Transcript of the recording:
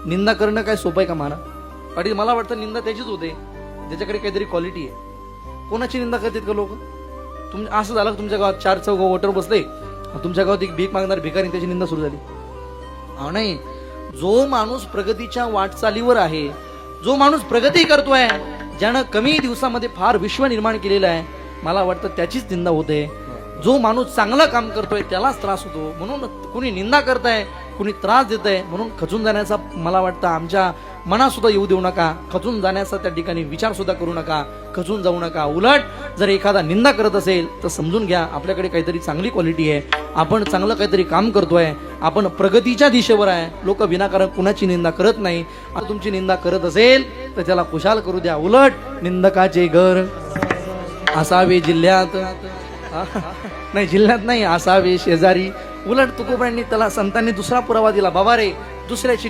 निंदा करणं काय सोपं आहे का महाराज? आणि मला वाटतं निंदा त्याचीच होते ज्याच्याकडे काहीतरी क्वालिटी आहे. कोणाची निंदा करतात का लोक? असं झालं तुमच्या गावात 4 चौघ वोटर बसले, तुमच्या गावात एक भीक मागणार भिकारी, त्याची निंदा सुरू झाली. नाही, जो माणूस प्रगतीच्या वाटचालीवर आहे, जो माणूस प्रगती करतोय, ज्यानं कमी दिवसामध्ये फार विश्व निर्माण केलेलं आहे, मला वाटतं त्याचीच निंदा होते. जो माणूस चांगलं काम करतोय त्यालाच त्रास होतो. म्हणून कुणी निंदा करताय, कुणी त्रास देत आहे, म्हणून खचून जाण्याचा मला वाटतं आमच्या मनात सुद्धा येऊ देऊ नका. खचून जाण्याचा त्या ठिकाणी विचार सुद्धा करू नका, खचून जाऊ नका. उलट जर एखादा निंदा करत असेल तर समजून घ्या आपल्याकडे काहीतरी चांगली क्वालिटी आहे, आपण चांगलं काहीतरी काम करतोय, आपण प्रगतीच्या दिशेवर आहे. लोक विनाकारण कुणाची निंदा करत नाही. आता तुमची निंदा करत असेल तर त्याला खुशाल करू द्या. उलट निंदकाचे घर असावे जिल्ह्यात, नाही जिल्ह्यात नाही, असावे शेजारी. उलट तुकोबांनी त्याला संतांनी दुसरा पुरावा दिला, बाबा रे दुसऱ्याची